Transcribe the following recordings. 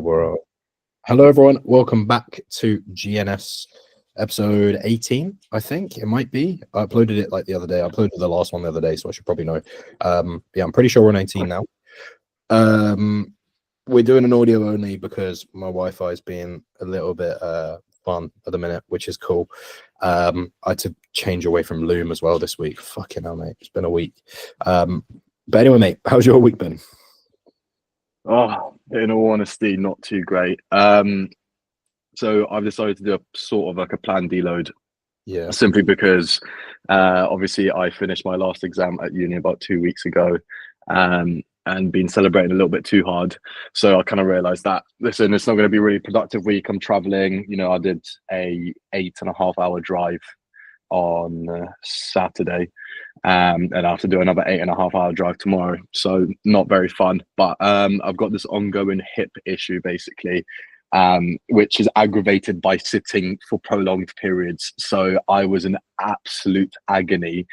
Hello, everyone. Welcome back to GNS episode 18. I think it might be. I uploaded it like the other day. I uploaded the last one the other day, so I should probably know. Yeah, I'm pretty sure we're on 18 now. We're doing an audio only because my Wi-Fi is being a little bit fun at the minute, which is cool. I had to change away from Loom as well this week. Fucking hell, mate. It's been a week. But anyway, mate, how's your week been? Oh, in all honesty, not too great. So I've decided to do a sort of like a planned deload, simply because obviously I finished my last exam at uni about 2 weeks ago, and been celebrating a little bit too hard. So I kind of realized that, listen, it's not going to be a really productive week. I'm traveling. I did a 8.5 hour drive on Saturday, and I have to do another 8.5 hour drive tomorrow, so not very fun. But I've got this ongoing hip issue basically, which is aggravated by sitting for prolonged periods. So I was in absolute agony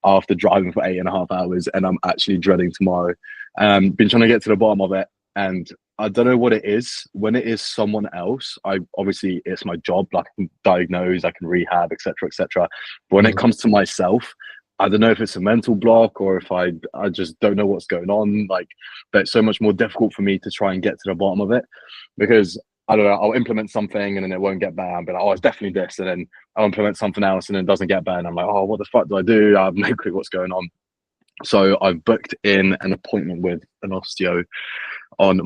after driving for 8.5 hours, and I'm actually dreading tomorrow. Been trying to get to the bottom of it, and I don't know what it is. When it is someone else, obviously it's my job. Like, I can diagnose, I can rehab, etc., etc. But when it comes to myself, I don't know if it's a mental block or if I just don't know what's going on. Like, but it's so much more difficult for me to try and get to the bottom of it, because I don't know, I'll implement something and then it won't get better. I'll be like, oh, it's definitely this, and then I'll implement something else and it doesn't get better. And I'm like, oh, what the fuck do I do? I have no clue what's going on. So I've booked in an appointment with an osteo on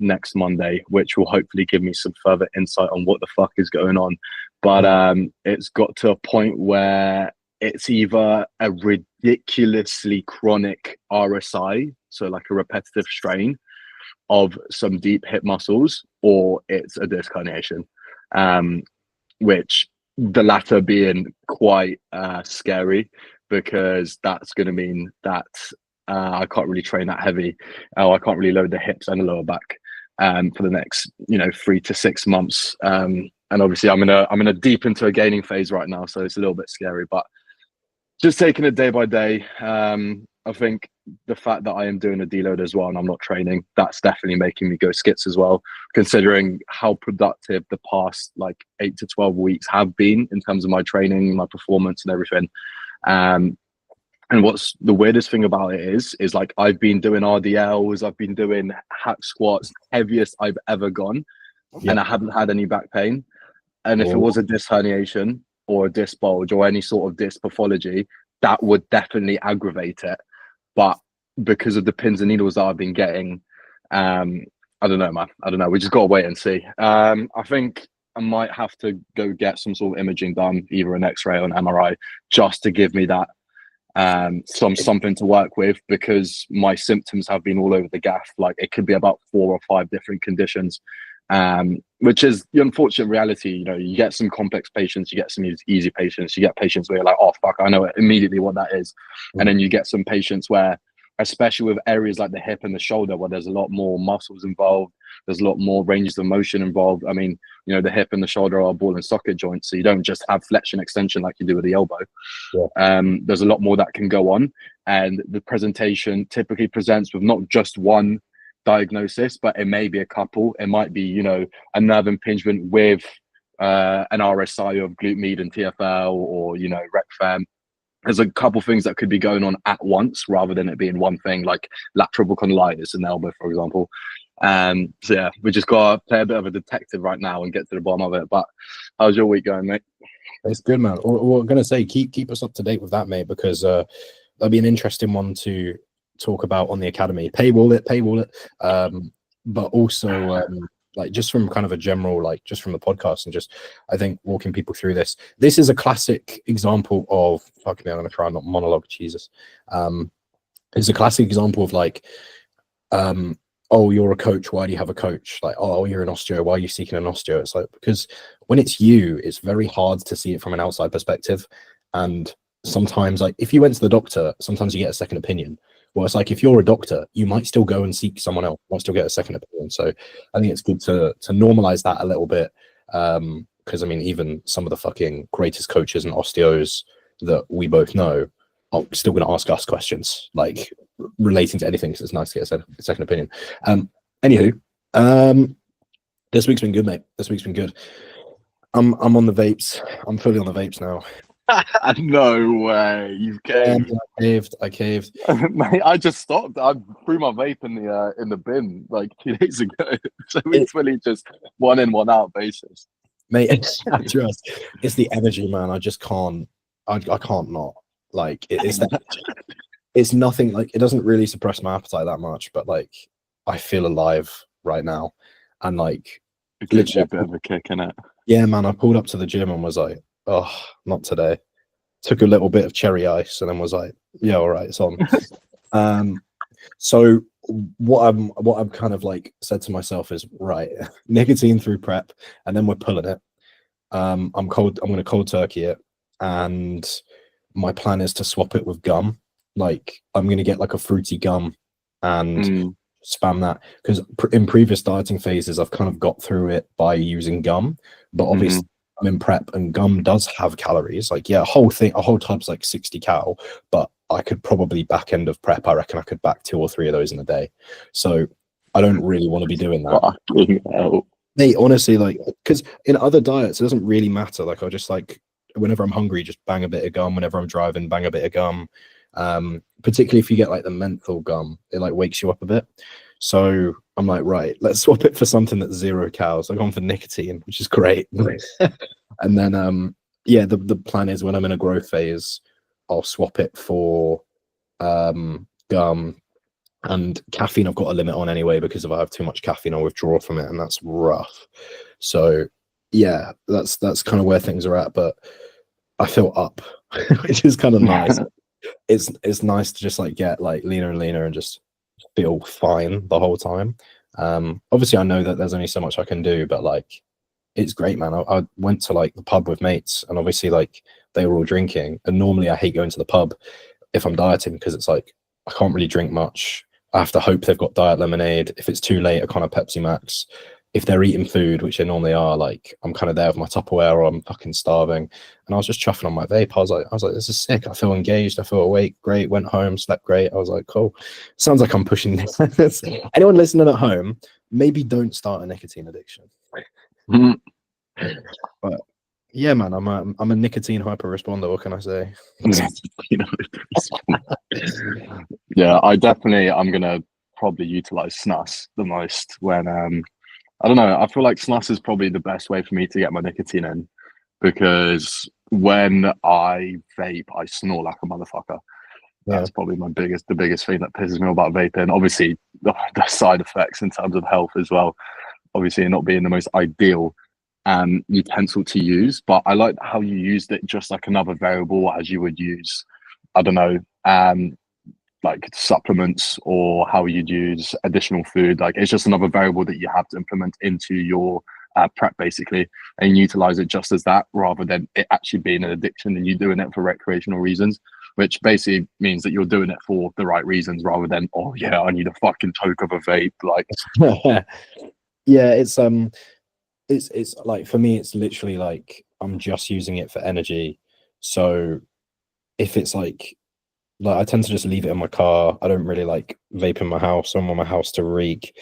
next Monday, which will hopefully give me some further insight on what the fuck is going on. But it's got to a point where it's either a ridiculously chronic RSI, so like a repetitive strain of some deep hip muscles, or it's a disc herniation, which the latter being quite scary, because that's going to mean that I can't really train that heavy. I can't really load the hips and the lower back for the next 3 to 6 months. And obviously I'm in a deep into a gaining phase right now, so it's a little bit scary, but just taking it day by day. I think the fact that I am doing a deload as well and I'm not training, that's definitely making me go skits as well, considering how productive the past like 8 to 12 weeks have been in terms of my training, my performance and everything. And what's the weirdest thing about it is like, I've been doing RDLs, I've been doing hack squats, heaviest I've ever gone, and I haven't had any back pain. And if it was a disc herniation or a disc bulge or any sort of disc pathology, that would definitely aggravate it. But because of the pins and needles that I've been getting, I don't know, man. I don't know. We just got to wait and see. I think I might have to go get some sort of imaging done, either an X-ray or an MRI, just to give me that something to work with, because my symptoms have been all over the gaff. Like, it could be about 4 or 5 different conditions, which is the unfortunate reality. You get some complex patients, you get some easy patients, you get patients where you're like, oh fuck, I know immediately what that is. And then you get some patients where, especially with areas like the hip and the shoulder, where there's a lot more muscles involved, there's a lot more ranges of motion involved. I mean, the hip and the shoulder are ball and socket joints, so you don't just have flexion extension like you do with the elbow. There's a lot more that can go on, and the presentation typically presents with not just one diagnosis, but it may be a couple. It might be a nerve impingement with an RSI of glute med and TFL, or rec fem. There's a couple things that could be going on at once, rather than it being one thing, like lateral condylitis in the elbow, for example. So yeah, we just got to play a bit of a detective right now and get to the bottom of it. But how's your week going, mate? It's good, man. We're going to say keep us up to date with that, mate, because that'll be an interesting one to talk about on the academy. Paywall it. But also like, just from kind of a general, like, just from the podcast and just, I think, walking people through this is a classic example of, fuck me, I'm going to try and not monologue, Jesus. It's a classic example of like, oh, you're a coach, why do you have a coach? Like, oh, you're an osteo, why are you seeking an osteo? It's like, because when it's you, it's very hard to see it from an outside perspective. And sometimes, like, if you went to the doctor, sometimes you get a second opinion. Well, it's like, if you're a doctor, you might still go and seek someone else, might still get a second opinion. So I think it's good to normalize that a little bit. Because I mean, even some of the fucking greatest coaches and osteos that we both know are still going to ask us questions, like, relating to anything, because it's nice to get a second opinion. Anywho, This week's been good, mate. This week's been good. I'm on the vapes. I'm fully on the vapes now. No way, you caved. I caved. Mate, I just stopped. I threw my vape in the bin like 2 days ago. So it's really just one in, one out basis. Mate, trust. It's the energy, man. I just can't. I can't not. Like it's that. It's nothing. Like it doesn't really suppress my appetite that much, but like I feel alive right now, and like It gives you a bit of a kick in it. yeah, man. I pulled up to the gym and was like, oh, not today. Took a little bit of cherry ice and then was like, yeah, all right, it's on. So what I'm kind of like said to myself is right, nicotine through prep, and then we're pulling it. I'm going to cold turkey it, and my plan is to swap it with gum. Like I'm going to get like a fruity gum and spam that, because in previous dieting phases I've kind of got through it by using gum, but obviously I'm in prep and gum does have calories. Like yeah, a whole tub's like 60 cal, but I could probably back end of prep, I reckon I could back 2 or 3 of those in a day. So I don't really want to be doing that. Mate, honestly, like, because in other diets it doesn't really matter. Like I just like whenever I'm hungry, just bang a bit of gum. Whenever I'm driving, bang a bit of gum. Particularly if you get like the menthol gum, it like wakes you up a bit. So I'm like, right, let's swap it for something that's 0 calories. I've gone for nicotine, which is great. And then yeah, the plan is when I'm in a growth phase, I'll swap it for gum. And caffeine I've got a limit on anyway, because if I have too much caffeine I'll withdraw from it, and that's rough. So yeah, that's kind of where things are at, but I feel up, which is kind of nice. It's nice to just like get like leaner and leaner and just feel fine the whole time. Obviously I know that there's only so much I can do, but like it's great, man. I went to like the pub with mates, and obviously like they were all drinking, and normally I hate going to the pub if I'm dieting, because it's like I can't really drink much. I have to hope they've got diet lemonade. If it's too late, I can't have Pepsi Max. If they're eating food, which they normally are, like I'm kind of there with my Tupperware, or I'm fucking starving. And I was just chuffing on my vape. I was like, this is sick. I feel engaged. I feel awake. Great. Went home, slept great. I was like, cool. Sounds like I'm pushing this. Anyone listening at home, maybe don't start a nicotine addiction. But yeah, man, I'm a nicotine hyper responder. What can I say? Yeah, I'm gonna probably utilize snus the most when I don't know. I feel like snus is probably the best way for me to get my nicotine in, because when I vape, I snore like a motherfucker. That's probably the biggest thing that pisses me about vaping. Obviously, the side effects in terms of health as well. Obviously, not being the most ideal utensil to use, but I like how you used it just like another variable, as you would use, I don't know, like supplements, or how you'd use additional food. Like it's just another variable that you have to implement into your prep basically, and utilize it just as that, rather than it actually being an addiction and you doing it for recreational reasons, which basically means that you're doing it for the right reasons, rather than, oh yeah, I need a fucking toke of a vape. Like yeah, it's like, for me it's literally like I'm just using it for energy. So if it's like I tend to just leave it in my car. I don't really like vape in my house. I want my house to reek,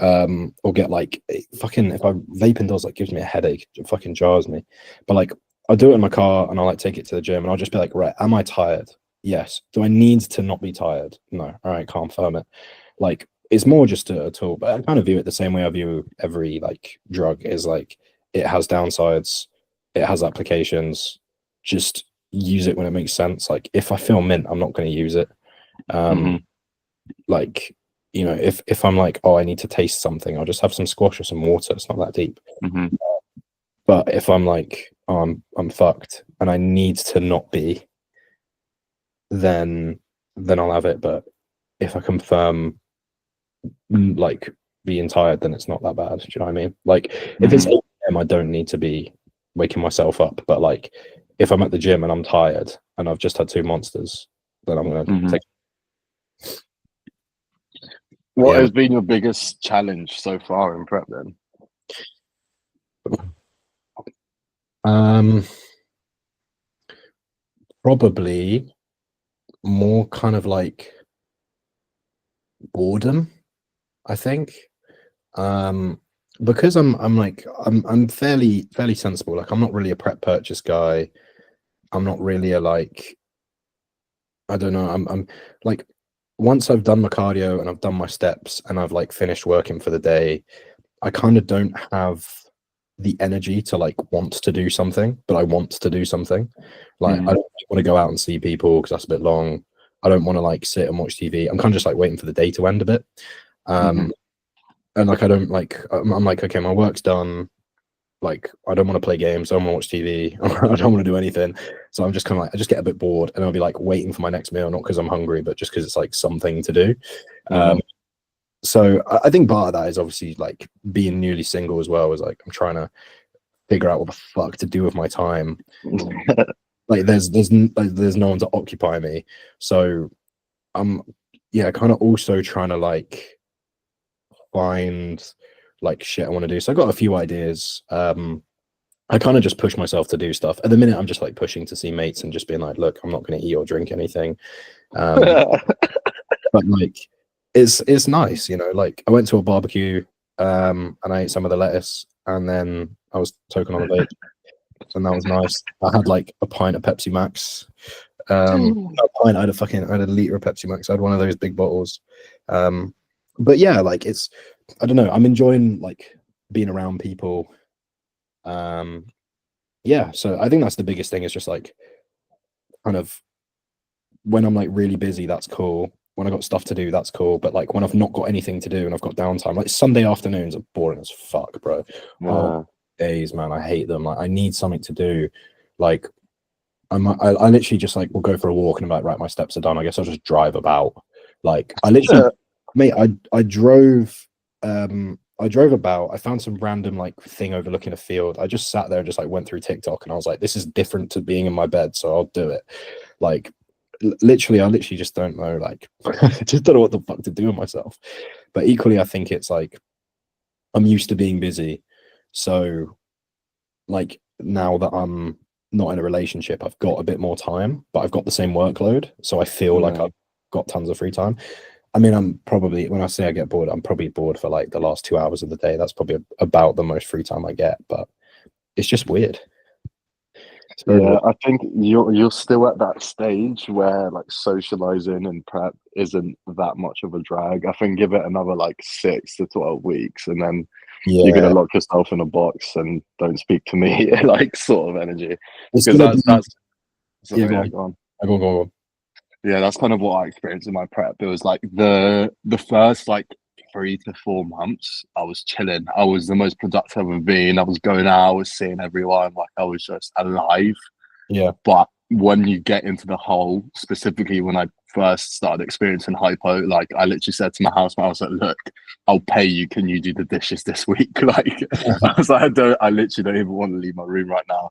or get like fucking, if I vape indoors, like gives me a headache. It fucking jars me. But like I'll do it in my car and I'll like take it to the gym and I'll just be like, right, am I tired? Yes. Do I need to not be tired? No. All right, can't firm it. Like it's more just a tool, but I kind of view it the same way I view every like drug, is like it has downsides, it has applications. Just use it when it makes sense. Like if I feel mint, I'm not going to use it. Like, you know, if I'm like, oh, I need to taste something, I'll just have some squash or some water. It's not that deep. But if I'm like, oh, I'm fucked and I need to not be, then I'll have it. But if I confirm like being tired, then it's not that bad. Do you know what I mean? Like if it's 8 a.m., I don't need to be waking myself up. But like if I'm at the gym and I'm tired and I've just had 2 monsters, then I'm gonna take. What has been your biggest challenge so far in prep then? Probably more kind of like boredom, I think. because I'm fairly sensible. Like I'm not really a prep purchase guy. I'm not really a like, I don't know. I'm like, once I've done my cardio and I've done my steps and I've like finished working for the day, I kind of don't have the energy to like want to do something, but I want to do something. Like I Mm. don't want to go out and see people because that's a bit long. I don't want to like sit and watch TV. I'm kind of just like waiting for the day to end a bit. Hmm. And like I don't like I'm like, okay, my work's done. Like I don't want to play games, I don't want to watch TV, I don't want to do anything. So I'm just kind of like, I just get a bit bored and I'll be like waiting for my next meal, not because I'm hungry, but just because it's like something to do. Hmm. So I think part of that is obviously like being newly single as well, is like I'm trying to figure out what the fuck to do with my time. Like there's no one to occupy me. So I'm yeah, kind of also trying to like find like shit I want to do. So I got a few ideas. I kind of just push myself to do stuff. At the minute, I'm just like pushing to see mates and just being like, look, I'm not going to eat or drink anything. Um, but like, it's nice, you know. Like, I went to a barbecue, and I ate some of the lettuce, and then I was token on a vape, and that was nice. I had like a pint of Pepsi Max. Not a pint. I had a liter of Pepsi Max. I had one of those big bottles. Um, but yeah, like I don't know. I'm enjoying like being around people. Um, yeah, so I think that's the biggest thing, is just like kind of when I'm like really busy, that's cool. When I got stuff to do, that's cool. But like when I've not got anything to do and I've got downtime, like Sunday afternoons are boring as fuck, bro. Oh, Yeah. days, man, I hate them. Like I need something to do. Like I literally just like will go for a walk and I'm like, right, my steps are done. I guess I'll just drive about. Like I literally, mate, I drove about. I found some random like thing overlooking a field. I just sat there and just like went through TikTok and I was like, this is different to being in my bed, so I'll do it. Like literally, I literally just don't know. Like I just don't know what the fuck to do with myself. But equally, I think it's like I'm used to being busy, so like now that I'm not in a relationship, I've got a bit more time, but I've got the same workload, so I feel like Yeah. I've got tons of free time. I mean, I'm probably, when I say I get bored, I'm probably bored for like the last 2 hours of the day. That's probably about the most free time I get, but it's just weird. It's very Yeah, weird. I think you're still at that stage where like socializing and prep isn't that much of a drag. I think give it another like 6 to 12 weeks, and then you're gonna Yeah, lock yourself in a box and don't speak to me, like sort of energy. it's Because gonna that's be. that's Yeah, sorry, go yeah, on. go on. Go on, go on, go on. Yeah, that's kind of what I experienced in my prep. It was like the first like 3 to 4 months, I was chilling. I was the most productive I've ever been. I was going out, I was seeing everyone, like I was just alive. Yeah, But when you get into the hole, specifically when I first started experiencing hypo, like I literally said to my housemate, I was like, look, I'll pay you. Can you do the dishes this week? Like I was like, I literally don't even want to leave my room right now.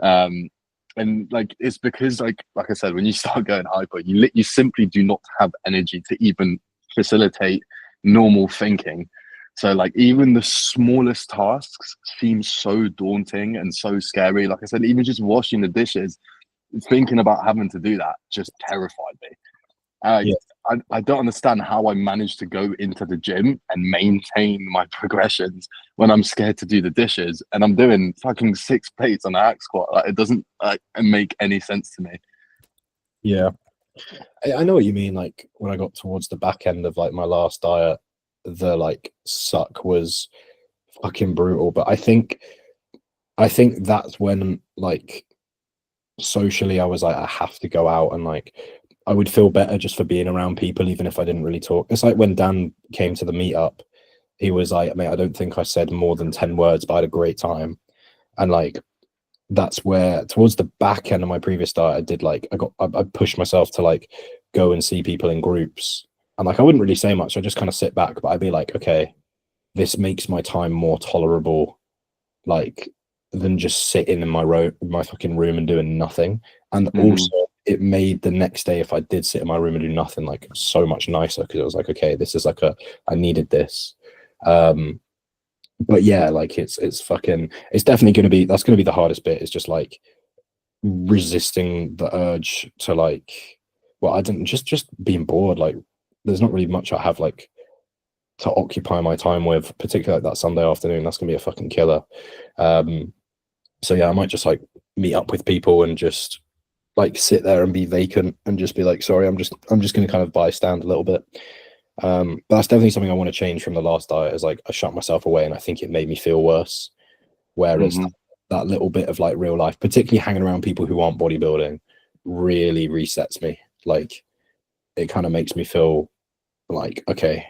Um, and like it's because like I said, when you start going hyper, you simply do not have energy to even facilitate normal thinking. So like even the smallest tasks seem so daunting and so scary. Like I said, even just washing the dishes, thinking about having to do that just terrified me. I, yeah. I don't understand how I managed to go into the gym and maintain my progressions when I'm scared to do the dishes and I'm doing fucking 6 plates on a hack squat. Like, it doesn't like make any sense to me. Yeah. I know what you mean. Like when I got towards the back end of like my last diet, the like suck was fucking brutal. But I think that's when like socially I was like, I have to go out, and like I would feel better just for being around people, even if I didn't really talk. It's like when Dan came to the meetup, he was like, mate, I don't think I said more than 10 words, but I had a great time. And like that's where towards the back end of my previous diet, I did like I pushed myself to like go and see people in groups. And like I wouldn't really say much. I just kind of sit back, but I'd be like, okay, this makes my time more tolerable, like than just sitting in my fucking room and doing nothing. And Hmm. also it made the next day, if I did sit in my room and do nothing, like so much nicer, because it was like, okay, this is like I needed this. Um but yeah, like it's fucking, it's definitely gonna be, that's gonna be the hardest bit, is just like resisting the urge to like, well, I didn't just being bored. Like there's not really much I have like to occupy my time with, particularly like that Sunday afternoon. That's gonna be a fucking killer. So yeah, I might just like meet up with people and just like sit there and be vacant and just be like, sorry, I'm just gonna kind of bystand a little bit. But that's definitely something I want to change from the last diet. Is like I shut myself away and I think it made me feel worse. Whereas that little bit of like real life, particularly hanging around people who aren't bodybuilding, really resets me. Like it kind of makes me feel like, okay,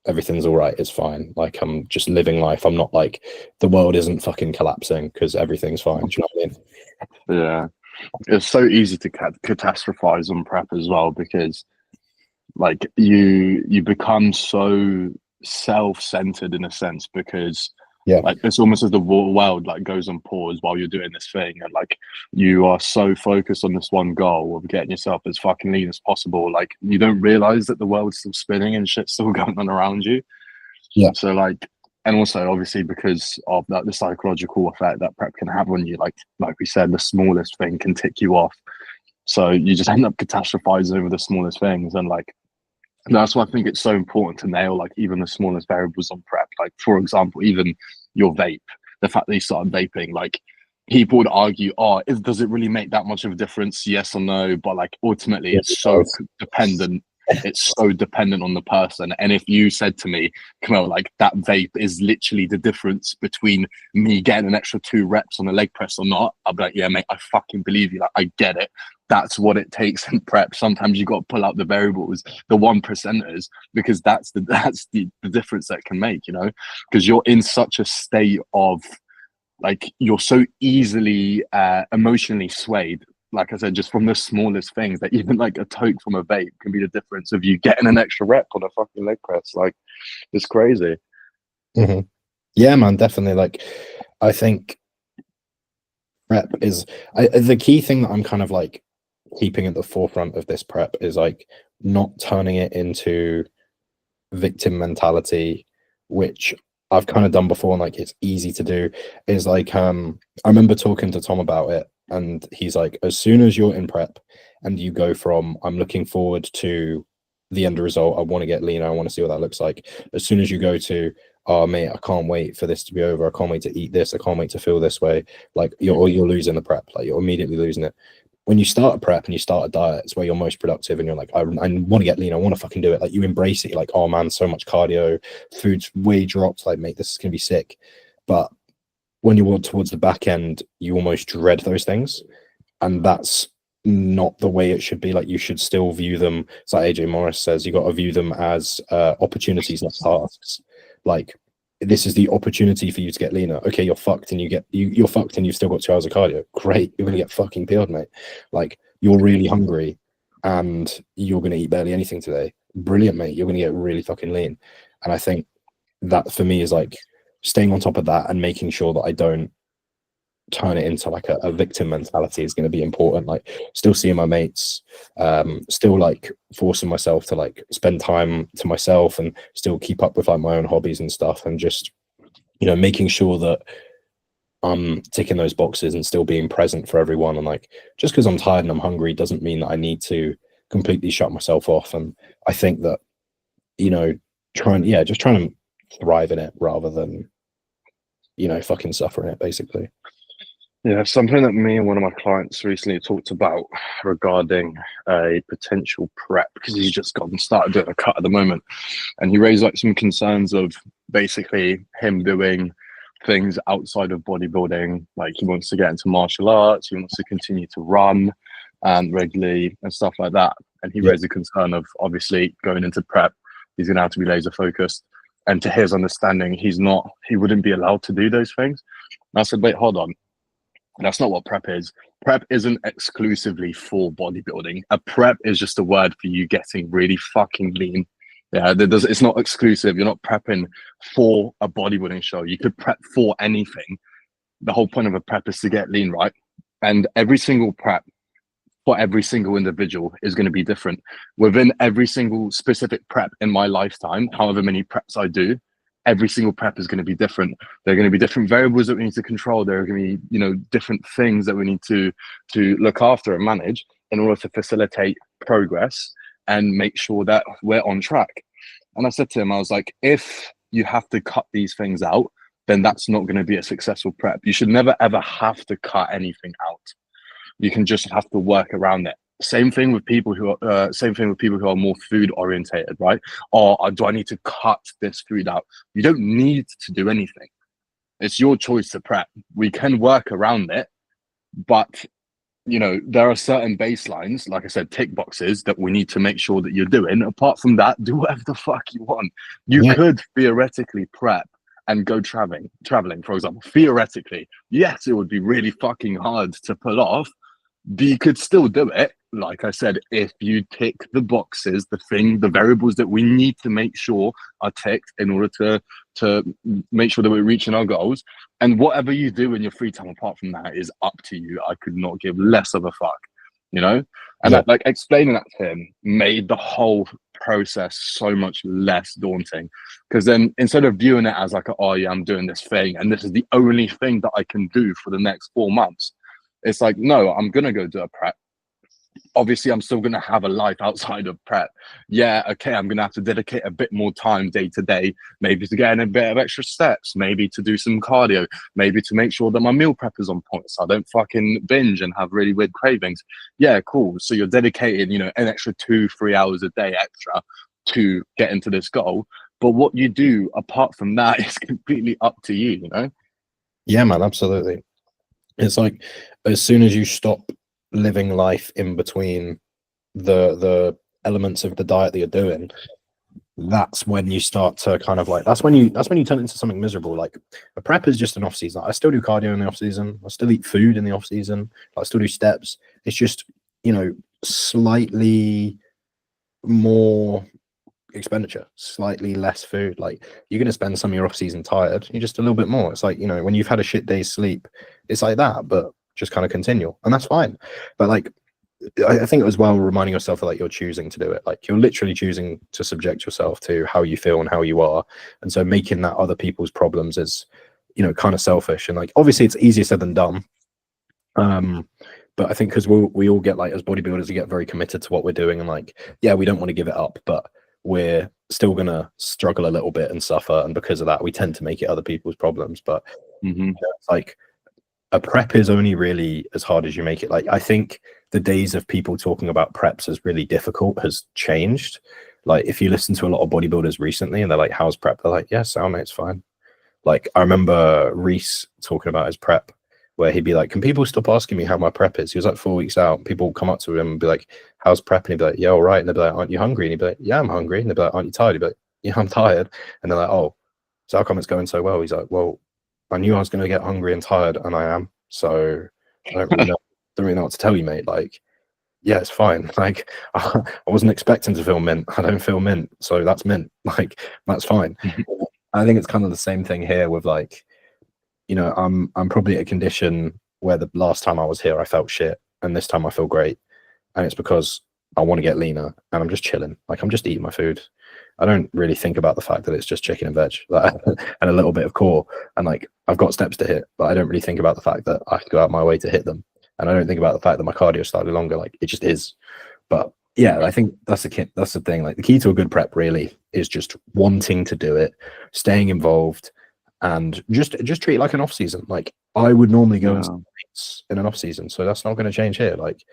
everything's all right, it's fine. Like I'm just living life. I'm not like the world isn't fucking collapsing because everything's fine. Do you know what I mean? Yeah, it's so easy to catastrophize on prep as well, because like you become so self-centered in a sense, because Yeah. like it's almost as the world like goes on pause while you're doing this thing, and like you are so focused on this one goal of getting yourself as fucking lean as possible, like you don't realize that the world's still spinning and shit's still going on around you. Yeah. So like, and also obviously because of that, the psychological effect that prep can have on you, like we said, the smallest thing can tick you off, so you just end up catastrophizing over the smallest things. And like that's why I think it's so important to nail like even the smallest variables on prep. Like for example, even your vape, the fact that you started vaping, like people would argue, oh, does it really make that much of a difference? Yes or no? But like ultimately, Yeah, it's so dependent. It's so dependent on the person. And if you said to me, Camille, like that vape is literally the difference between me getting an extra 2 reps on a leg press or not, I'd be like, yeah, mate, I fucking believe you. Like I get it. That's what it takes in prep. Sometimes you got to pull out the variables, the 1%ers, because that's the difference that can make, you know, because you're in such a state of like you're so easily emotionally swayed, like I said, just from the smallest things, that even like a toke from a vape can be the difference of you getting an extra rep on a fucking leg press. Like it's crazy. Yeah, man, definitely. Like I think prep is the key thing that I'm kind of like keeping at the forefront of this prep is like not turning it into victim mentality, which I've kind of done before and like it's easy to do. Is like I remember talking to Tom about it, and he's like, as soon as you're in prep and you go from I'm looking forward to the end result, I want to get leaner, I want to see what that looks like, as soon as you go to, oh mate, I can't wait for this to be over, I can't wait to eat this, I can't wait to feel this way, like you're losing the prep, like you're immediately losing it. When you start a prep and you start a diet, it's where you're most productive and you're like, I want to get lean, I want to fucking do it. Like you embrace it, you're like, oh man, so much cardio, food's way dropped, like mate, this is gonna be sick. But when you walk towards the back end, you almost dread those things, and that's not the way it should be. Like you should still view them, it's like AJ Morris says, you got to view them as opportunities, not tasks. Like this is the opportunity for you to get leaner. Okay, you're fucked and you're fucked and you've still got 2 hours of cardio. Great, you're gonna get fucking peeled, mate. Like you're really hungry and you're gonna eat barely anything today. Brilliant, mate. You're gonna get really fucking lean. And I think that for me is like staying on top of that and making sure that I don't turn it into like a victim mentality is going to be important. Like still seeing my mates, still like forcing myself to like spend time to myself and still keep up with like my own hobbies and stuff, and just, you know, making sure that I'm ticking those boxes and still being present for everyone. And like just because I'm tired and I'm hungry doesn't mean that I need to completely shut myself off. And I think that, you know, just trying to thrive in it rather than, you know, fucking suffering it basically. Yeah, something that me and one of my clients recently talked about regarding a potential prep, because he's just gotten started doing a cut at the moment, and he raised like some concerns of basically him doing things outside of bodybuilding. Like he wants to get into martial arts, he wants to continue to run regularly and stuff like that. And he raised the concern of obviously going into prep, he's going to have to be laser focused. And to his understanding, he wouldn't be allowed to do those things. And I said, wait, hold on. That's not what prep is. Prep isn't exclusively for bodybuilding. A prep is just a word for you getting really fucking lean. Yeah, it's not exclusive. You're not prepping for a bodybuilding show. You could prep for anything. The whole point of a prep is to get lean, right? And every single prep for every single individual is going to be different. Within every single specific prep in my lifetime, however many preps I do, every single prep is going to be different. There are going to be different variables that we need to control. There are going to be, you know, different things that we need to look after and manage in order to facilitate progress and make sure that we're on track. And I said to him, I was like, if you have to cut these things out, then that's not going to be a successful prep. You should never ever have to cut anything out. You can just have to work around it. Same thing with people who are more food orientated, right? Or do I need to cut this food out? You don't need to do anything. It's your choice to prep. We can work around it, but there are certain baselines, like I said, tick boxes that we need to make sure that you're doing. Apart from that, do whatever the fuck you want. You could theoretically prep and go traveling, for example. Theoretically, yes, it would be really fucking hard to pull off, but you could still do it. Like I said, if you tick the boxes, the variables that we need to make sure are ticked in order to make sure that we're reaching our goals. And whatever you do in your free time apart from that is up to you. I could not give less of a fuck, And like explaining that to him made the whole process so much less daunting. Because then instead of viewing it as like, oh yeah, I'm doing this thing and this is the only thing that I can do for the next 4 months, it's like, no, I'm gonna go do a prep. Obviously, I'm still going to have a life outside of prep. Yeah, okay, I'm going to have to dedicate a bit more time day to day, maybe to get in a bit of extra steps, maybe to do some cardio, maybe to make sure that my meal prep is on point so I don't fucking binge and have really weird cravings. Yeah, cool. So you're dedicating, an extra 2-3 hours a day extra to get into this goal. But what you do apart from that is completely up to you, Yeah, man, absolutely. It's like as soon as you stop living life in between the elements of the diet that you're doing, that's when you start to kind of like that's when you turn into something miserable. Like a prep is just an off season. I still do cardio in the off season. I still eat food in the off season. I still do steps. It's just slightly more expenditure, slightly less food. Like you're going to spend some of your off season tired. You're just a little bit more. It's like when you've had a shit day's sleep, it's like that, but just kind of continual, and that's fine. But like I think as well, reminding yourself that like you're choosing to do it, like you're literally choosing to subject yourself to how you feel and how you are, and so making that other people's problems is kind of selfish. And like obviously it's easier said than done, but I think because we all get like as bodybuilders, we get very committed to what we're doing, and like yeah, we don't want to give it up, but we're still gonna struggle a little bit and suffer, and because of that we tend to make it other people's problems. But it's like a prep is only really as hard as you make it. Like I think the days of people talking about preps as really difficult has changed. Like if you listen to a lot of bodybuilders recently and they're like, how's prep? They're like, yeah, sound mate's fine. Like I remember Reese talking about his prep, where he'd be like, can people stop asking me how my prep is? He was like 4 weeks out. People would come up to him and be like, how's prep? And he'd be like, yeah, all right. And they'd be like, aren't you hungry? And he'd be like, yeah, I'm hungry. And they'd be like, aren't you tired? He'd be like, yeah, I'm tired. And they're like, oh, so how come it's going so well? He's like, well, I knew I was going to get hungry and tired, and I am. So I don't really know what to tell you, mate. Like, yeah, it's fine. Like, I wasn't expecting to feel mint. I don't feel mint, so that's mint. Like, that's fine. I think it's kind of the same thing here with like, I'm probably at a condition where the last time I was here I felt shit, and this time I feel great, and it's because I want to get leaner, and I'm just chilling. Like I'm just eating my food. I don't really think about the fact that it's just chicken and veg, like, and a little bit of core, and like I've got steps to hit, but I don't really think about the fact that I have to go out my way to hit them, and I don't think about the fact that my cardio is slightly longer. Like it just is. But yeah, I think that's the thing. Like the key to a good prep really is just wanting to do it, staying involved, and just treat it like an off season. Like I would normally go in an off season, so that's not going to change here. Like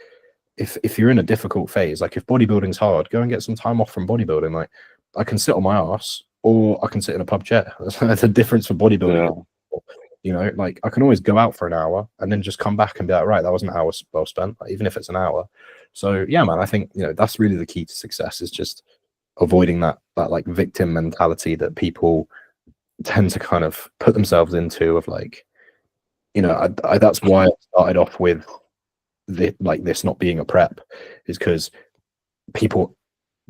if you're in a difficult phase, like if bodybuilding's hard, go and get some time off from bodybuilding. Like I can sit on my ass or I can sit in a pub chair. That's a difference for bodybuilding. Like I can always go out for an hour and then just come back and be like, right, that was an hour well spent, like, even if it's an hour. So yeah, man, I think that's really the key to success, is just avoiding that like victim mentality that people tend to kind of put themselves into, of like, that's why I started off with this not being a prep, is because people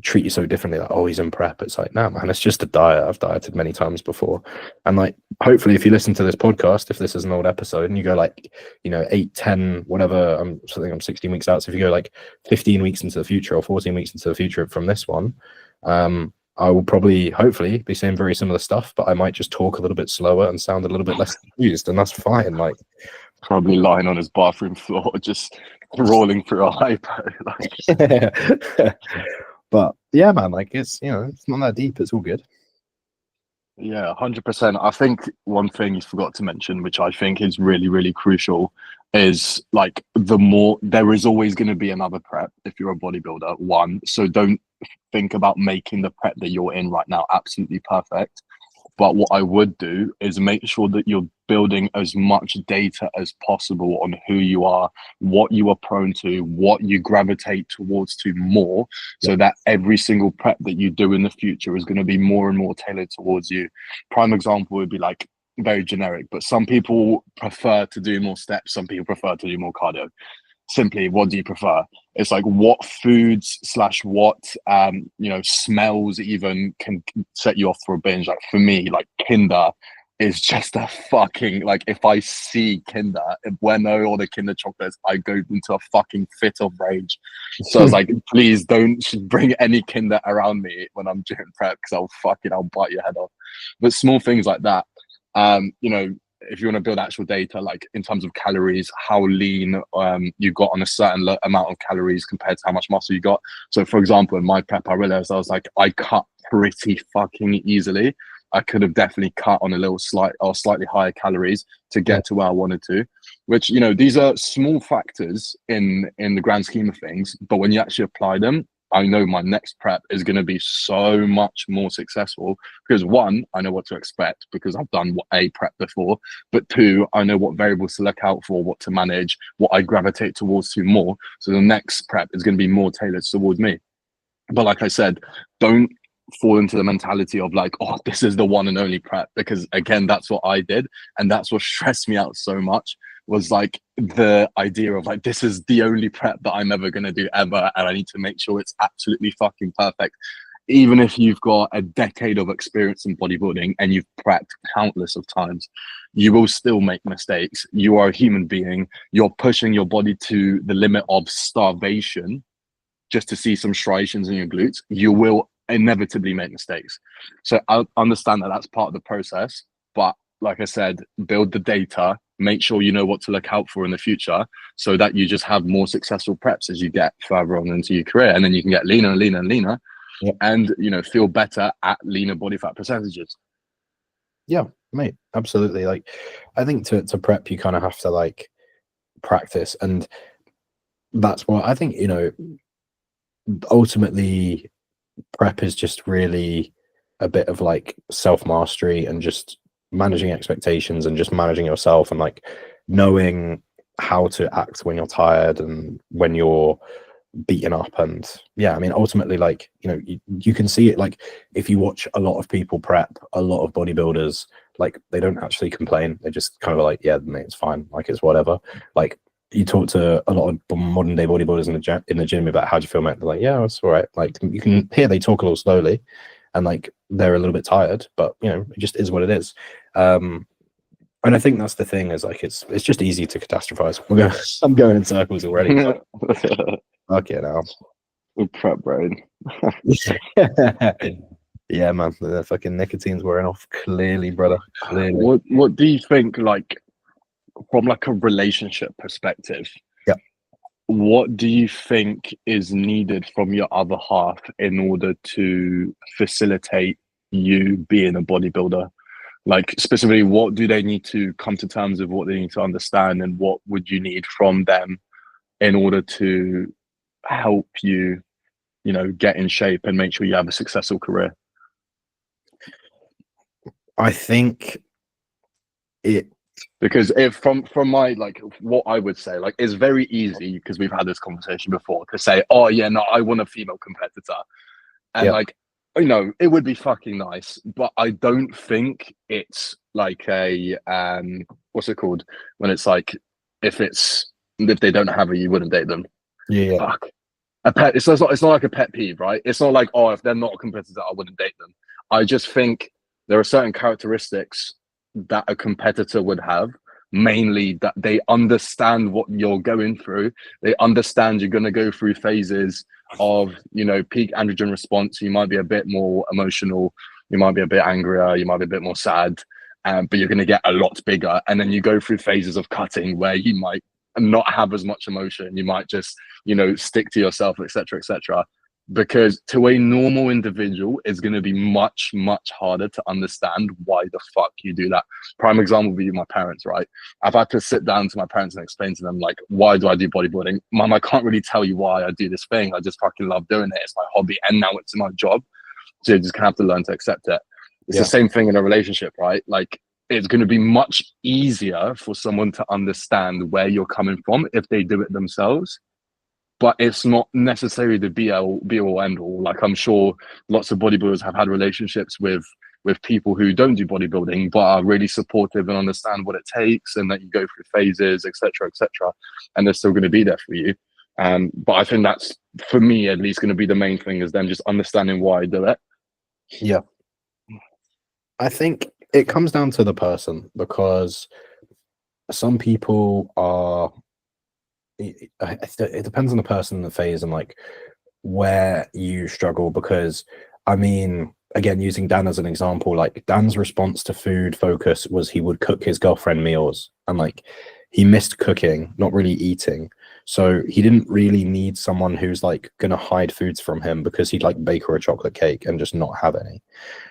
treat you so differently. Like, oh, he's in prep. It's like, no, man, it's just a diet. I've dieted many times before. And like, hopefully if you listen to this podcast, if this is an old episode and you go like 8, 10, whatever, I'm 16 weeks out, so if you go like 15 weeks into the future or 14 weeks into the future from this one, I will probably hopefully be saying very similar stuff, but I might just talk a little bit slower and sound a little bit less confused, and that's fine. Like probably lying on his bathroom floor just rolling through a hypo. But yeah, man, like it's it's not that deep. It's all good. Yeah, 100%. I think one thing you forgot to mention, which I think is really, really crucial, is like the more there is always going to be another prep if you're a bodybuilder. One, so don't think about making the prep that you're in right now absolutely perfect. But what I would do is make sure that you're building as much data as possible on who you are, what you are prone to, what you gravitate towards to more, so that every single prep that you do in the future is going to be more and more tailored towards you. Prime example would be like very generic, but some people prefer to do more steps, some people prefer to do more cardio. Simply, what do you prefer? It's like what foods slash what smells even can set you off for a binge. Like for me, like Kinder is just a fucking, like, if I see Kinder, Bueno or the Kinder chocolates, I go into a fucking fit of rage. So I was like, please don't bring any Kinder around me when I'm doing prep, because I'll bite your head off. But small things like that, if you want to build actual data, like in terms of calories, how lean you got on a certain amount of calories compared to how much muscle you got. So for example, in my prep, I realized I was like, I cut pretty fucking easily. I could have definitely cut on slightly higher calories to get to where I wanted to, which, these are small factors in the grand scheme of things. But when you actually apply them, I know my next prep is going to be so much more successful, because one, I know what to expect because I've done a prep before, but two, I know what variables to look out for, what to manage, what I gravitate towards to more. So the next prep is going to be more tailored towards me. But like I said, don't fall into the mentality of like, oh, this is the one and only prep, because again, that's what I did, and that's what stressed me out so much, was like the idea of like, this is the only prep that I'm ever going to do ever, and I need to make sure it's absolutely fucking perfect. Even if you've got a decade of experience in bodybuilding and you've prepped countless of times, you will still make mistakes. You are a human being. You're pushing your body to the limit of starvation just to see some striations in your glutes. You will inevitably make mistakes. So I understand that that's part of the process. But like I said, build the data, make sure you know what to look out for in the future, so that you just have more successful preps as you get further on into your career. And then you can get leaner and leaner and leaner. Yep. And feel better at leaner body fat percentages. Yeah, mate, absolutely. Like, I think to prep, you kind of have to like practice, and that's what I think. Ultimately, prep is just really a bit of like self mastery and just managing expectations and just managing yourself, and like knowing how to act when you're tired and when you're beaten up. And yeah, I mean, ultimately, like, you can see it, like if you watch a lot of people prep, a lot of bodybuilders, like they don't actually complain. They just kind of like, yeah, mate, it's fine, like it's whatever. Like you talk to a lot of modern day bodybuilders in the gym about how do you feel, mate? They're like, yeah, it's all right. Like you can hear they talk a little slowly, and like they're a little bit tired, but it just is what it is. And I think that's the thing, is like it's just easy to catastrophize. I'm going in circles already. Okay, now prep brain. Yeah, man, the fucking nicotine's wearing off clearly, brother. Clearly. What do you think, like, from like a relationship perspective? Yeah. What do you think is needed from your other half in order to facilitate you being a bodybuilder? Like specifically, what do they need to come to terms with, what they need to understand, and what would you need from them in order to help you, get in shape and make sure you have a successful career? I think because if from my, like, what I would say, like, it's very easy, because we've had this conversation before, to say, oh yeah, no, I want a female competitor, and like, it would be fucking nice, but I don't think it's like a what's it called, when it's like, if they don't have her, you wouldn't date them. Yeah. Fuck. A pet. It's not like a pet peeve, right? It's not like, oh, if they're not a competitor, I wouldn't date them. I just think there are certain characteristics that a competitor would have, mainly that they understand what you're going through. They understand you're going to go through phases of, peak androgen response. You might be a bit more emotional, you might be a bit angrier, you might be a bit more sad, but you're going to get a lot bigger. And then you go through phases of cutting where you might not have as much emotion. You might just, stick to yourself, etc., etc. because to a normal individual, it's going to be much, much harder to understand why the fuck you do that. Prime example would be my parents, right? I've had to sit down to my parents and explain to them, like, why do I do bodybuilding? Mom, I can't really tell you why I do this thing. I just fucking love doing it. It's my hobby. And now it's my job. So you're just going to have to learn to accept it. It's the same thing in a relationship, right? Like, it's going to be much easier for someone to understand where you're coming from if they do it themselves. But it's not necessarily the be all end all. Like, I'm sure lots of bodybuilders have had relationships with people who don't do bodybuilding, but are really supportive and understand what it takes, and that you go through phases, etc., and they're still going to be there for you. But I think that's, for me at least, going to be the main thing, is them just understanding why I do it. Yeah. I think it comes down to the person, because some people are, it depends on the person, the phase, and like where you struggle. Because I mean, again, using Dan as an example, like Dan's response to food focus was he would cook his girlfriend meals, and like he missed cooking, not really eating. So he didn't really need someone who's like gonna hide foods from him, because he'd like bake her a chocolate cake and just not have any.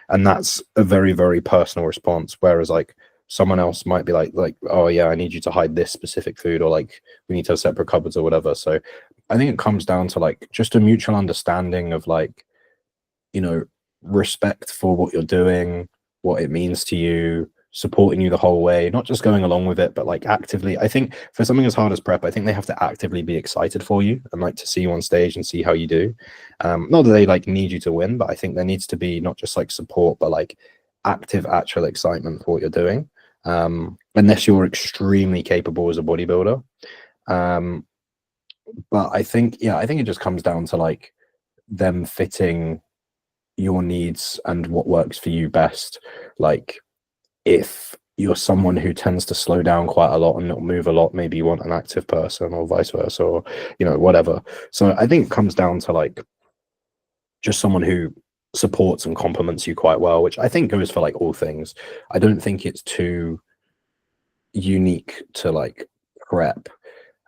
And that's a very, very personal response. Whereas like someone else might be like, oh yeah, I need you to hide this specific food, or like we need to have separate cupboards or whatever. So I think it comes down to like just a mutual understanding of like, you know, respect for what you're doing, what it means to you, supporting you the whole way, not just going along with it, but like actively. I think for something as hard as prep, I think they have to actively be excited for you and like to see you on stage and see how you do. Not that they like need you to win, but I think there needs to be not just like support, but like active actual excitement for what you're doing. Unless you're extremely capable as a bodybuilder. But I think it just comes down to like them fitting your needs and what works for you best. Like if you're someone who tends to slow down quite a lot and not move a lot, maybe you want an active person, or vice versa, or you know, whatever. So I think it comes down to like just someone who supports and complements you quite well, which I think goes for like all things. I don't think it's too unique to like prep.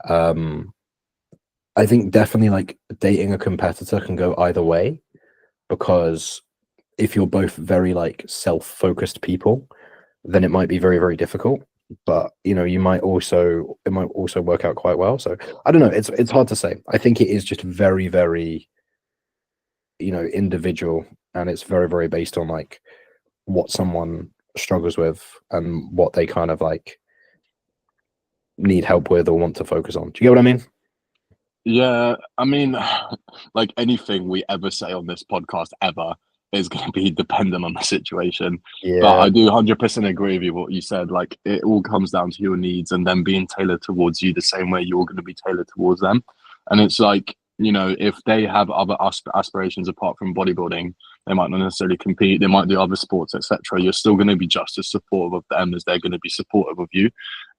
I think definitely like dating a competitor can go either way, because if you're both very like self-focused people, then it might be very, very difficult. But you know, it might also work out quite well. So I don't know, it's hard to say. I think it is just very, very, you know, individual, and it's very, very based on like what someone struggles with and what they kind of like need help with or want to focus on. Do you get what I mean? Yeah, I mean, like anything we ever say on this podcast ever is going to be dependent on the situation. But Yeah. I do 100% agree with you what you said. Like, it all comes down to your needs, and then being tailored towards you the same way you're going to be tailored towards them. And it's like, you know, if they have other aspirations apart from bodybuilding, they might not necessarily compete, they might do other sports, etc. You're still going to be just as supportive of them as they're going to be supportive of you.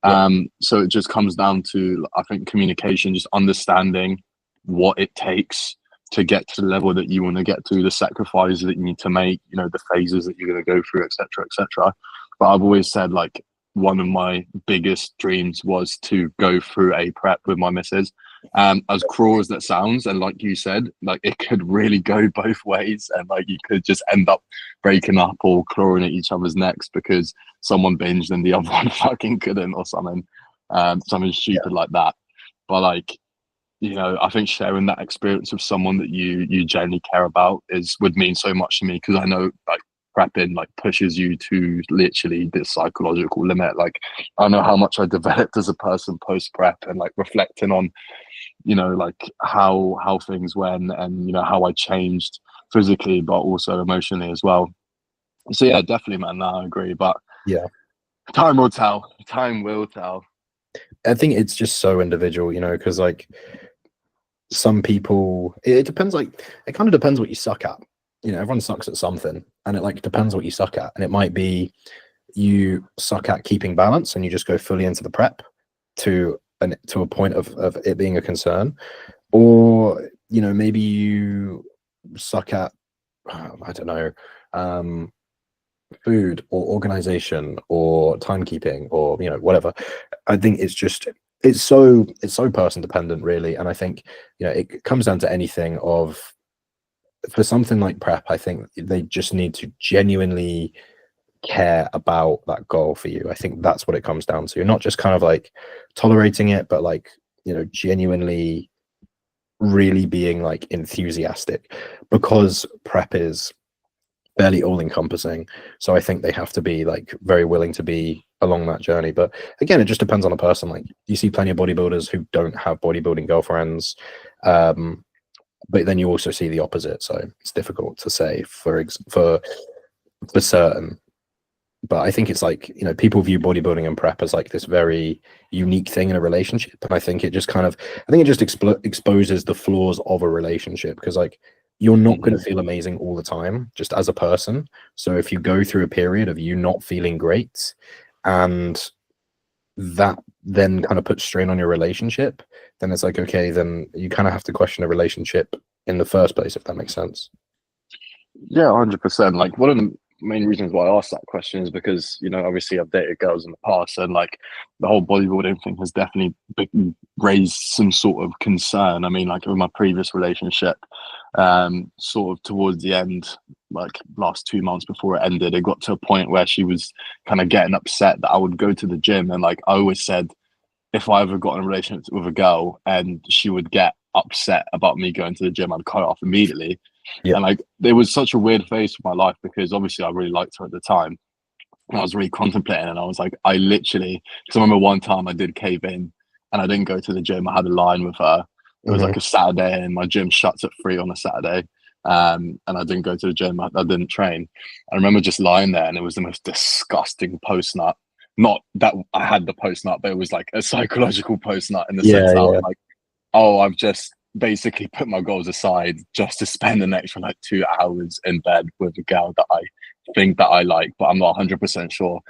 Yeah. So it just comes down to, I think, communication, just understanding what it takes to get to the level that you want to get to, the sacrifices that you need to make, you know, the phases that you're going to go through, etc., etc. But I've always said, like, one of my biggest dreams was to go through a prep with my missus. As cruel as that sounds, and like you said, like it could really go both ways, and like you could just end up breaking up or clawing at each other's necks because someone binged and the other one fucking couldn't, or something, something stupid like that. But like, you know, I think sharing that experience with someone that you genuinely care about would mean so much to me, because I know like prepping like pushes you to literally this psychological limit. Like, I know how much I developed as a person post prep, and like reflecting on, you know, like how things went, and you know how I changed physically but also emotionally as well. So yeah, definitely, man. No, I agree, but Yeah. time will tell. Time will tell. I think it's just so individual, you know, because like some people, it depends, like it kind of depends what you suck at. You know, everyone sucks at something, and it like depends what you suck at. And it might be you suck at keeping balance and you just go fully into the prep to a point of it being a concern. Or, you know, maybe you suck at I don't know, food or organization or timekeeping, or you know, whatever. I think it's so person dependent, really. And I think, you know, it comes down to anything of for something like prep, I think they just need to genuinely care about that goal for you. I think that's what it comes down to. Not just kind of like tolerating it, but like, you know, genuinely really being like enthusiastic, because prep is fairly all encompassing. So I think they have to be like very willing to be along that journey. But again, it just depends on a person. Like you see plenty of bodybuilders who don't have bodybuilding girlfriends. But then you also see the opposite. So it's difficult to say for certain. But I think it's like, you know, people view bodybuilding and prep as like this very unique thing in a relationship. And I think it just kind of, I think it just exposes the flaws of a relationship, because like you're not going to feel amazing all the time just as a person. So if you go through a period of you not feeling great, and that then kind of puts strain on your relationship, then it's like, okay, then you kind of have to question a relationship in the first place, if that makes sense. Yeah, 100%. Like one of the main reasons why I asked that question is because, you know, obviously I've dated girls in the past, and like the whole bodybuilding thing has definitely raised some sort of concern. I mean, like with my previous relationship, sort of towards the end, like last 2 months before it ended, it got to a point where she was kind of getting upset that I would go to the gym. And like I always said, if I ever got in a relationship with a girl and she would get upset about me going to the gym, I'd cut it off immediately. Yeah. And like it was such a weird phase of my life, because obviously I really liked her at the time. And I was really contemplating, and I was like, I literally, because I remember one time I did cave in and I didn't go to the gym. I had a line with her. It was like a Saturday, and my gym shuts at 3 on a Saturday. And I didn't go to the gym. I didn't train. I remember just lying there, and it was the most disgusting post nut. Not that I had the post nut, but it was like a psychological post nut in the sense that I was like, oh, I've just basically put my goals aside just to spend an extra like 2 hours in bed with a girl that I think that I like, but I'm not 100% sure.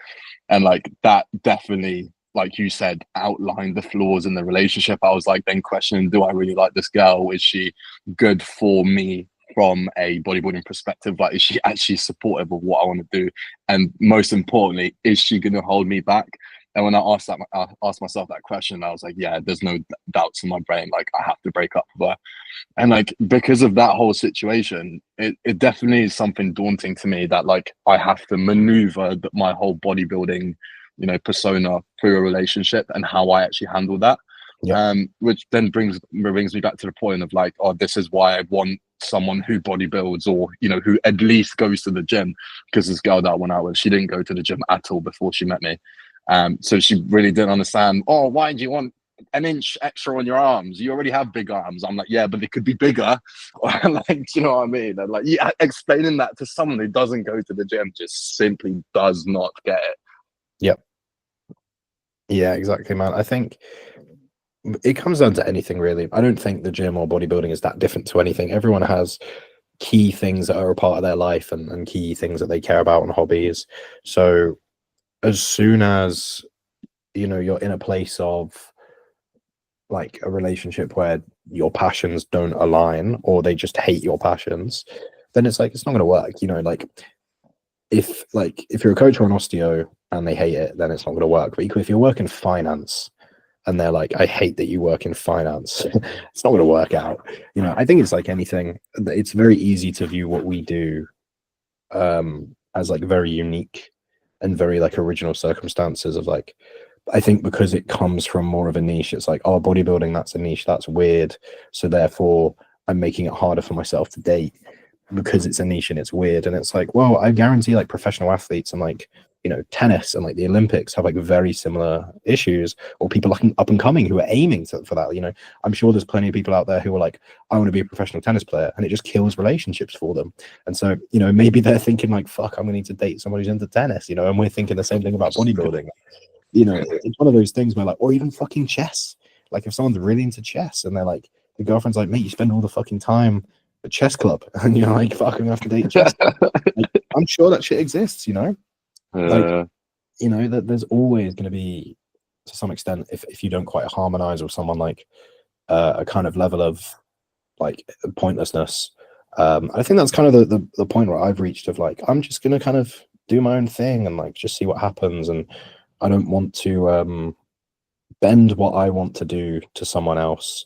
And like that definitely, like you said, outlined the flaws in the relationship. I was like then questioning, do I really like this girl? Is she good for me from a bodybuilding perspective? Like, is she actually supportive of what I want to do? And most importantly, is she going to hold me back? And when I asked myself that question, I was like, yeah, there's no doubts in my brain. Like, I have to break up with her. And like, because of that whole situation, it definitely is something daunting to me that like I have to maneuver my whole bodybuilding, you know, persona through a relationship, and how I actually handle that. Which then brings me back to the point of like, oh, this is why I want someone who bodybuilds, or you know, who at least goes to the gym. Because this girl that I went out with, she didn't go to the gym at all before she met me. So she really didn't understand, oh, why do you want an inch extra on your arms? You already have big arms. I'm like, yeah, but they could be bigger. Like, you know what I mean? And like, yeah, explaining that to someone who doesn't go to the gym just simply does not get it. Yep. Yeah, exactly, man. I think it comes down to anything, really. I don't think the gym or bodybuilding is that different to anything. Everyone has key things that are a part of their life, and key things that they care about, and hobbies. So as soon as, you know, you're in a place of like a relationship where your passions don't align, or they just hate your passions, then it's like, it's not going to work. You know, like if you're a coach or an osteo and they hate it, then it's not going to work. But if you're working finance and they're like, I hate that you work in finance, it's not going to work out. You know, I think it's like anything. It's very easy to view what we do as like very unique and very like original circumstances of like, I think because it comes from more of a niche, it's like, oh, bodybuilding, that's a niche, that's weird, so therefore I'm making it harder for myself to date because it's a niche and it's weird. And it's like, well, I guarantee like professional athletes and like, you know, tennis and like the Olympics have like very similar issues, or people like up and coming who are aiming for that. You know, I'm sure there's plenty of people out there who are like, I want to be a professional tennis player, and it just kills relationships for them. And so, you know, maybe they're thinking like, fuck, I'm gonna need to date someone who's into tennis, you know, and we're thinking the same thing about bodybuilding. You know, it's one of those things where like, or even fucking chess. Like if someone's really into chess and they're like, the girlfriend's like, mate, you spend all the fucking time at chess club, and you're like, fuck, I'm gonna have to date chess. Like, I'm sure that shit exists, you know. Like, you know, that there's always going to be, to some extent, if you don't quite harmonize with someone, like a kind of level of like pointlessness. I think that's kind of the point where I've reached of like, I'm just gonna kind of do my own thing and like just see what happens, and I don't want to bend what I want to do to someone else.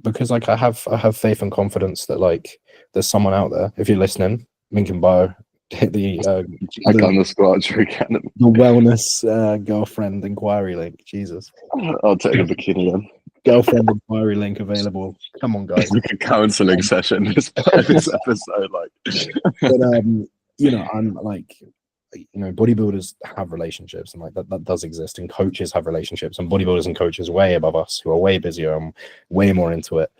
because like I have faith and confidence that like there's someone out there. If you're listening, link in bio, hit the Jack underscore Academy. the wellness girlfriend inquiry link. Jesus, I'll take the bikini in. girlfriend inquiry link available. Come on, guys. It's like a counselling session. This episode, like. But you know, I'm like, you know, bodybuilders have relationships, and like that does exist, and coaches have relationships, and bodybuilders and coaches way above us who are way busier and way more into it,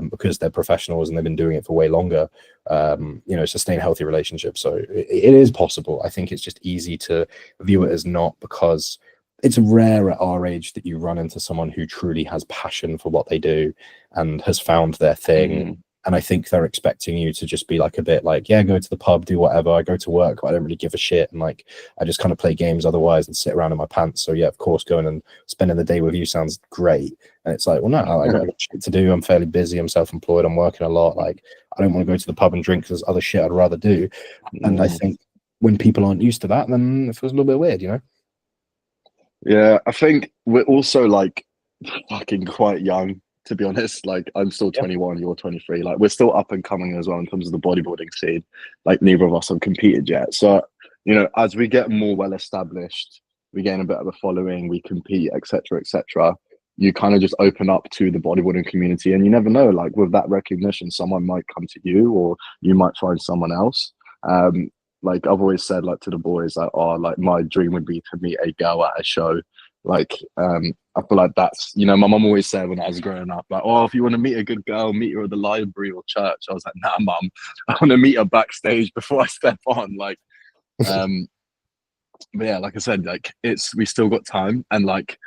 because they're professionals and they've been doing it for way longer, you know, sustain healthy relationships. So it is possible. I think it's just easy to view it as not, because it's rare at our age that you run into someone who truly has passion for what they do and has found their thing. And I think they're expecting you to just be like a bit like, yeah, go to the pub, do whatever. I go to work, but I don't really give a shit. And like, I just kind of play games otherwise and sit around in my pants. So yeah, of course, going and spending the day with you sounds great. And it's like, well, no, I got shit to do. I'm fairly busy. I'm self-employed. I'm working a lot. Like, I don't want to go to the pub and drink because there's other shit I'd rather do. And I think when people aren't used to that, then it feels a little bit weird, you know? Yeah, I think we're also like fucking quite young, to be honest. Like, I'm still 21, you're 23. Like, we're still up and coming as well in terms of the bodybuilding scene. Like, neither of us have competed yet. So, you know, as we get more well established, we gain a bit of a following, we compete, etc., etc. You kind of just open up to the bodybuilding community, and you never know. Like, with that recognition, someone might come to you, or you might find someone else. Like I've always said, like to the boys, like, oh, like my dream would be to meet a girl at a show. Like, I feel like that's, you know, my mum always said when I was growing up, like, oh, if you want to meet a good girl, meet her at the library or church. I was like, nah, mum, I want to meet her backstage before I step on. Like, but yeah, like I said, like we still got time, and like,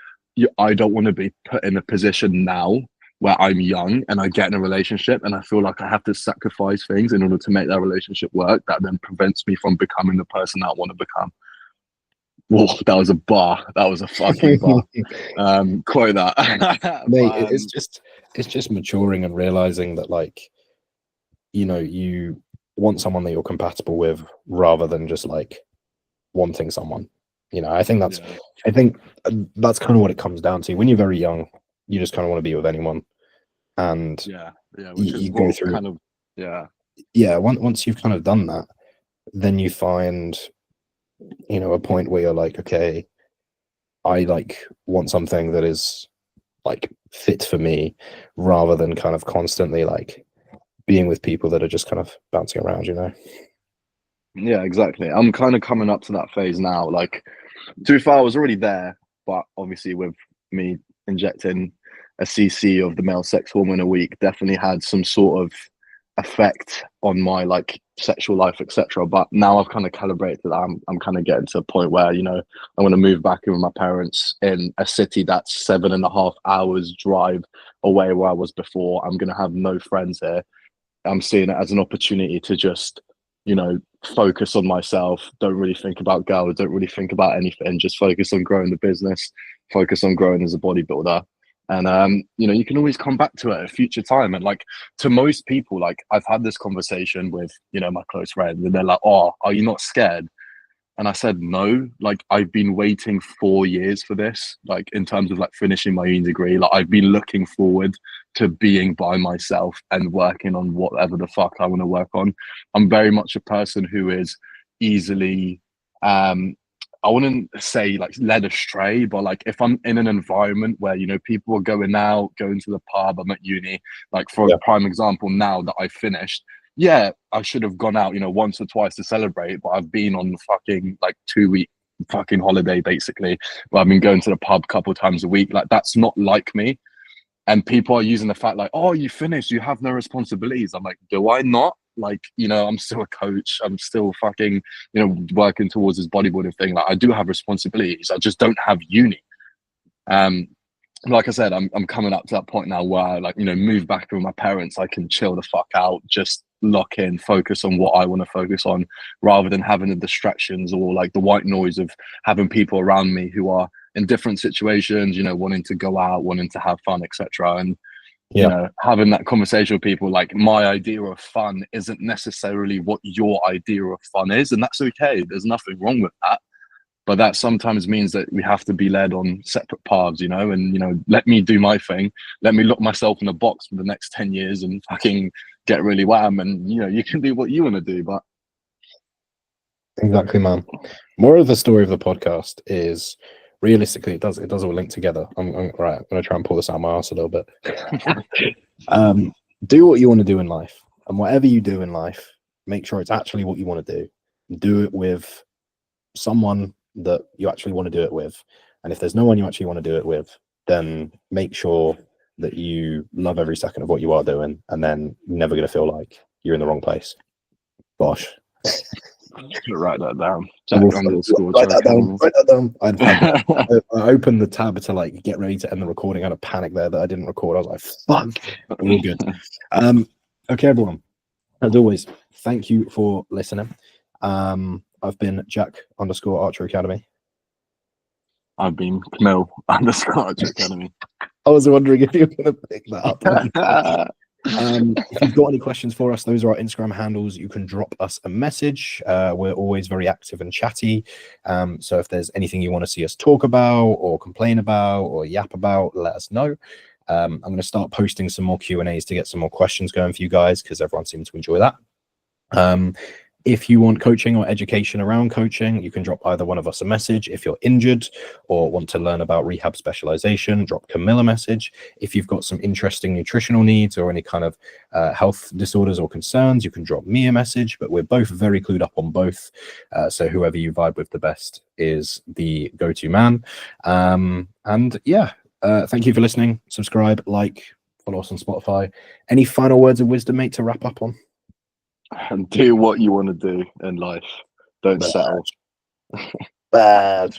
I don't want to be put in a position now where I'm young and I get in a relationship and I feel like I have to sacrifice things in order to make that relationship work. That then prevents me from becoming the person that I want to become. Whoa, that was a bar. That was a fucking bar. Quote that. Mate, it's just maturing and realizing that, like, you know, you want someone that you're compatible with rather than just like wanting someone. You know, I think that's kind of what it comes down to. When you're very young, you just kind of want to be with anyone, and you go through kind of once you've kind of done that, then you find, you know, a point where you're like, okay, I like want something that is like fit for me, rather than kind of constantly like being with people that are just kind of bouncing around, you know. Yeah, exactly. I'm kind of coming up to that phase now. Like, to be fair, I was already there, but obviously with me injecting a cc of the male sex hormone a week definitely had some sort of effect on my like sexual life, etc. But now I've kind of calibrated that. I'm kind of getting to a point where, you know, I want to move back in with my parents in a city that's 7.5 hours drive away where I was before. I'm going to have no friends here. I'm seeing it as an opportunity to just, you know, focus on myself, don't really think about girls, don't really think about anything, just focus on growing the business, focus on growing as a bodybuilder. And you know, you can always come back to it at a future time. And like, to most people, like, I've had this conversation with, you know, my close friends, and they're like, oh, are you not scared? And I said, no, like, I've been waiting 4 years for this, like, in terms of like finishing my uni degree. Like, I've been looking forward to being by myself and working on whatever the fuck I want to work on. I'm very much a person who is easily, I wouldn't say like led astray, but like, if I'm in an environment where, you know, people are going out, going to the pub, I'm at uni, like, for a prime example, now that I finished, yeah, I should have gone out, you know, once or twice to celebrate, but I've been on fucking like 2 week fucking holiday basically, where I've been going to the pub a couple of times a week. Like, that's not like me. And people are using the fact like, oh, you finished, you have no responsibilities. I'm like, do I not? Like, you know, I'm still a coach. I'm still fucking, you know, working towards this bodybuilding thing. Like, I do have responsibilities. I just don't have uni. Like I said, I'm coming up to that point now where I, like, you know, move back with my parents. I can chill the fuck out, just lock in, focus on what I want to focus on, rather than having the distractions or like the white noise of having people around me who are in different situations, you know, wanting to go out, wanting to have fun, etc. And you know, having that conversation with people, like, my idea of fun isn't necessarily what your idea of fun is, and that's okay. There's nothing wrong with that. but that sometimes means that we have to be led on separate paths, you know. And let me do my thing, let me lock myself in a box for the next 10 years and fucking get really wham, and you can do what you want to do. But exactly, man. More of the story of the podcast is, realistically, it does all link together. I'm right. I'm gonna try and pull this out of my ass a little bit. Do what you want to do in life, and whatever you do in life, make sure it's actually what you want to do. Do it with someone that you actually want to do it with, and if there's no one you actually want to do it with, then make sure that you love every second of what you are doing, and then you're never going to feel like you're in the wrong place. Bosh. Write that down. Write that down. I opened the tab to like get ready to end the recording. I had a panic there that I didn't record. I was like, fuck. We're all good. Okay, everyone. As always, thank you for listening. I've been Jack_Archer Academy. I've been Camille_Archer Academy. I was wondering if you were going to pick that up. If you've got any questions for us, those are our Instagram handles. You can drop us a message. We're always very active and chatty. So if there's anything you want to see us talk about or complain about or yap about, let us know. I'm going to start posting some more Q&As to get some more questions going for you guys, because everyone seems to enjoy that. If you want coaching or education around coaching, you can drop either one of us a message. If you're injured or want to learn about rehab specialization, drop Camilla a message. If you've got some interesting nutritional needs or any kind of health disorders or concerns, you can drop me a message. But we're both very clued up on both. So whoever you vibe with the best is the go-to man. And yeah, thank you for listening. Subscribe, like, follow us on Spotify. Any final words of wisdom, mate, to wrap up on? And do what you want to do in life. Don't settle. Bad.